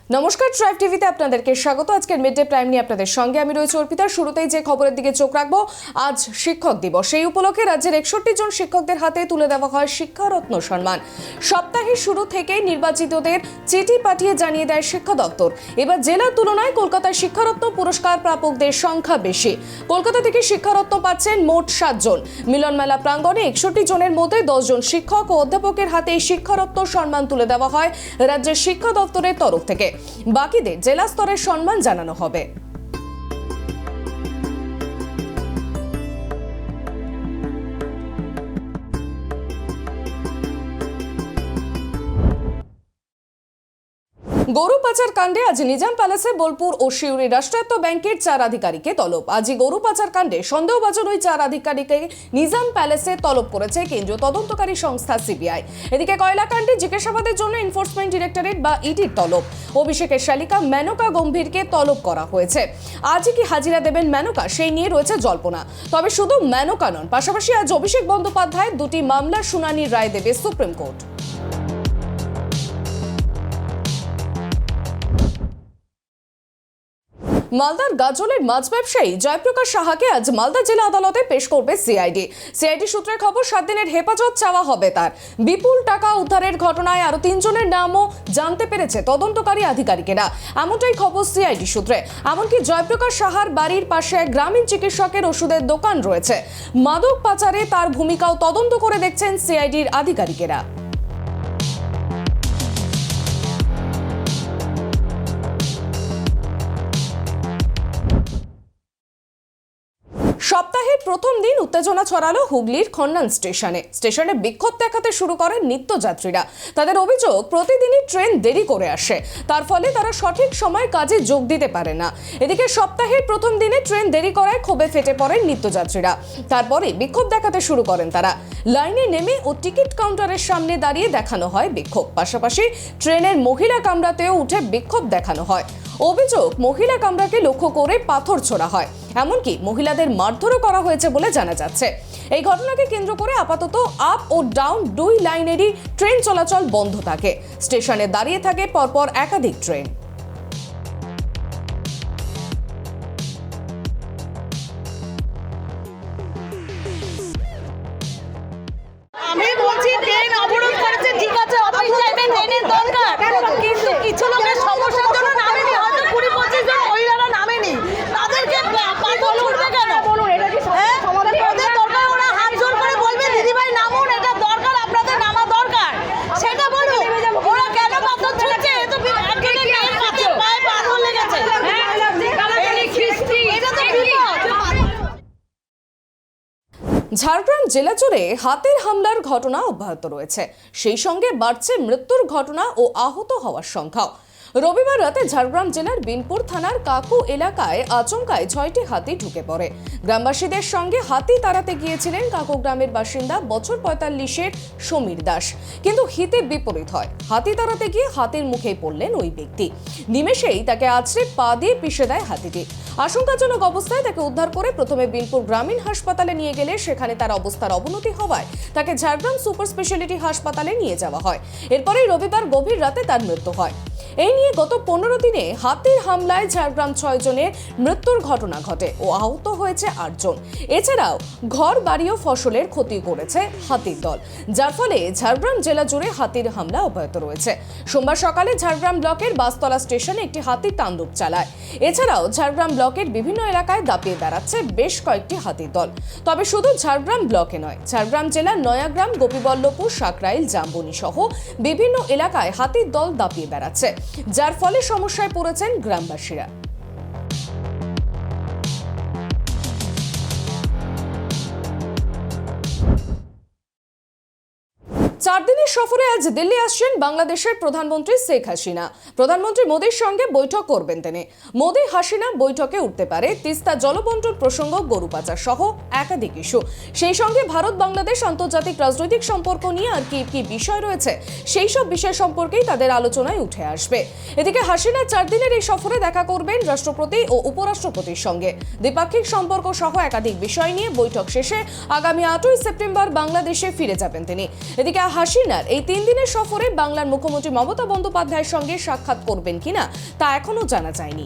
নমস্কার, ট্রাইব টিভিতে আপনাদেরকে স্বাগত। আজকের মিড ডে প্রাইম নিয়ে আপনাদের সঙ্গে আমি রয়েছি অর্পিতা। শুরুতেই যে খবরের দিকে চোখ রাখবো, আজ শিক্ষক দিবস। সেই উপলক্ষে রাজ্যের 61 জন শিক্ষকদের হাতে তুলে দেওয়া হয় শিক্ষারত্ন সম্মান। সপ্তাহের শুরু থেকেই নির্বাচিতদের চিঠি পাঠিয়ে জানিয়ে দেয় শিক্ষা দপ্তর, এবার জেলার তুলনায় কলকাতায় শিক্ষারত্ন পুরস্কার প্রাপকদের সংখ্যা বেশি। কলকাতা থেকে শিক্ষারত্ন পাচ্ছেন মোট 7 জন। মিলন মেলা প্রাঙ্গণে 61 জনের মধ্যে 10 জন শিক্ষক ও অধ্যাপকের হাতে শিক্ষারত্ন সম্মান তুলে দেওয়া হয় রাজ্যের শিক্ষা দপ্তরের তরফ থেকে। বাকিদের জেলা স্তরের সম্মান জানানো হবে। গরু পাচার কাণ্ডে আজ নিজাম প্যালেসে বোলপুর ও সিউড়ি রাষ্ট্রায়ত্ত ব্যাংকের 4 আধিকারিককে তলব। আজই গরু পাচার কাণ্ডে সন্দেহভাজন ওই 4 আধিকারিককে নিজাম প্যালেসে তলব করেছে কেন্দ্রীয় তদন্তকারী সংস্থা সিবিআই। এদিকে কয়লা কাণ্ডে জিজ্ঞাসাবাদের জন্য এনফোর্সমেন্ট ডিরেক্টরেট বা ইডির তলব। অভিষেকের শালিকা মেনকা গম্ভীরকে তলব করা হয়েছে। আজই কি হাজিরা দেবেন মেনকা, সেই নিয়ে রয়েছে জল্পনা। তবে শুধু মেনকা নন, পাশাপাশি আজ অভিষেক বন্দ্যোপাধ্যায়ের 2টি মামলার শুনানির রায় দেবে সুপ্রিম কোর্ট। মালদার গাজলের মাছ ব্যবসায়ী জয়প্রকাশ সাহাকে আজ মালদা জেলা আদালতে পেশ করবে সিআইডি। সূত্রের খবর, 7 দিনের হেফাজত চাওয়া হবে তার। বিপুল টাকা উদ্ধারের ঘটনায় আরো 3 জনের নামও জানতে পেরেছে তদন্তকারী আধিকারিকেরা, এমনটাই খবর সিআইডি সূত্রে। এমনকি জয়প্রকাশ সাহার বাড়ির পাশে এক গ্রামীণ চিকিৎসকের ওষুধের দোকান রয়েছে। মাদক পাচারে তার ভূমিকাও তদন্ত করে দেখছেন সিআইডির আধিকারিকেরা। সপ্তাহের প্রথম দিন উত্তেজনা ছড়ালো হুগলির খন্নান স্টেশনে বিক্ষোভ দেখাতে শুরু করেন নিত্যযাত্রীরা। তাদের অভিযোগ, প্রতিদিনই ট্রেন দেরি করে আসে, তার ফলে তারা সঠিক সময় কাজে যোগ দিতে পারে না। এদিকে সপ্তাহের প্রথম দিনে ট্রেন দেরি করায় ক্ষোভে ফেটে পড়েন নিত্যযাত্রীরা। তারপরে বিক্ষোভ দেখাতে শুরু করেন তারা। লাইনে নেমে ও টিকিট কাউন্টারের সামনে দাঁড়িয়ে দেখানো হয় বিক্ষোভ। পাশাপাশি ট্রেনের মহিলা কামরাতেও উঠে বিক্ষোভ দেখানো হয়। অভিযোগ, মহিলা কামরাকে লক্ষ্য করে পাথর ছোড়া হয়, এমনকি মহিলাদের মারধরও করা হয়েছে বলে জানা যাচ্ছে। এই ঘটনাকে কেন্দ্র করে আপাতত আপ ও ডাউন 2 লাইনেরই ট্রেন চলাচল বন্ধ থাকে। স্টেশনে দাঁড়িয়ে থাকে পরপর একাধিক ট্রেন। আমি বলছি ট্রেন অবরোধ করেছে, ঠিক আছে, অফিস টাইমে ট্রেনের দরকার, কিন্তু কিছু লোকের সমস্যার জন্য নামেনি, হয়তো 20-25 জন মহিলারা নামেনি, তাদেরকে পাথর ছুড়বে কেন? ওদের দরকার, ওরা হাত জোর করে বলবে দিদিভাই নামুন, এটা দরকার, আপনাদের নামা দরকার, সেটা বলুন। ওরা কেন পাথর ছুড়ছে? এ তো একজনের মেয়ের কাছে পায়ে পাথর লেগেছে, এটা তো বিপদ। ঝাড়গ্রাম জেলা জুড়ে হাতির হামলার ঘটনা অব্যাহত রয়েছে, সেই সঙ্গে বাড়ছে মৃত্যুর ঘটনা ও আহত হওয়ার সংখ্যাও। রবিবার রাতে ঝাড়গ্রাম জেলার বিনপুর থানার কাকু এলাকায় আচমকায় 6টি হাতি ঢুকে পড়ে। গ্রামবাসীদের সঙ্গে হাতি তাড়াতে গিয়েছিলেন কাকু গ্রামের বাসিন্দা বছর 45-এর সমীর দাস, কিন্তু হিতে বিপরীত হয়। হাতি তাড়াতে গিয়ে হাতির মুখেই পড়লেন ওই ব্যক্তি। নিমেষেই তাকে আছড়ে পা দিয়ে পিষে দেয় হাতিটি। আশঙ্কাজনক অবস্থায় তাকে উদ্ধার করে প্রথমে বিনপুর গ্রামীণ হাসপাতালে নিয়ে গেলে সেখানে তার অবস্থার অবনতি হওয়ায় তাকে ঝাড়গ্রাম সুপার স্পেশালিটি হাসপাতালে নিয়ে যাওয়া হয়। এরপরেই রবিবার গভীর রাতে তার মৃত্যু হয়। এই নিয়ে গত 15 দিনে হাতির হামলায় ঝাড়গ্রাম 6 জনের মৃত্যুর ঘটনা ঘটে ও আহত হয়েছে 8 জন। এছাড়াও ঘর বাড়ি ও ফসলের ক্ষতি করেছে হাতির দল, যার ফলে ঝাড়গ্রাম জেলা জুড়ে হাতির হামলা অব্যাহত রয়েছে। সোমবার সকালে ঝাড়গ্রাম ব্লকের বাসতলা স্টেশনে একটি হাতি তাণ্ডব চালায়। এছাড়াও ঝাড়গ্রাম ব্লকের বিভিন্ন এলাকায় দাপিয়ে বেড়াচ্ছে বেশ কয়েকটি হাতির দল। তবে শুধু ঝাড়গ্রাম ব্লকে নয়, ঝাড়গ্রাম জেলার নয়াগ্রাম, গোপীবল্লভপুর, সাকরাইল, জাম্বনি সহ বিভিন্ন এলাকায় হাতির দল দাপিয়ে বেড়াচ্ছে, যার ফলে সমস্যায় পড়েছেন গ্রামবাসীরা। 4 দিনের সফরে আজ দিল্লি আসছেন বাংলাদেশের প্রধানমন্ত্রী শেখ হাসিনা। প্রধানমন্ত্রী মোদির সঙ্গে বৈঠক করবেন তিনি। মোদি হাসিনা বৈঠকে উঠতে পারে তিস্তা জলবন্টন প্রসঙ্গ, গরু পাচার সহ একাধিক ইস্যু। সেই সঙ্গে ভারত বাংলাদেশ আন্তর্জাতিক রাজনৈতিক সম্পর্ক নিয়ে আর কি কি বিষয় রয়েছে, সেই সব বিষয় সম্পর্কেই তাদের আলোচনায় উঠে আসবে। এদিকে হাসিনা 4 দিনের এই সফরে দেখা করবেন রাষ্ট্রপতি ও উপরাষ্ট্রপতির সঙ্গে। দ্বিপাক্ষিক সম্পর্ক সহ একাধিক বিষয় নিয়ে বৈঠক শেষে আগামী 8ই সেপ্টেম্বর বাংলাদেশে ফিরে যাবেন তিনি। এদিকে হাসিনার এই 3 দিনের সফরে বাংলার মুখ্যমন্ত্রী মমতা বন্দ্যোপাধ্যায়ের সঙ্গে সাক্ষাৎ করবেন কিনা তা এখনো জানা যায়নি।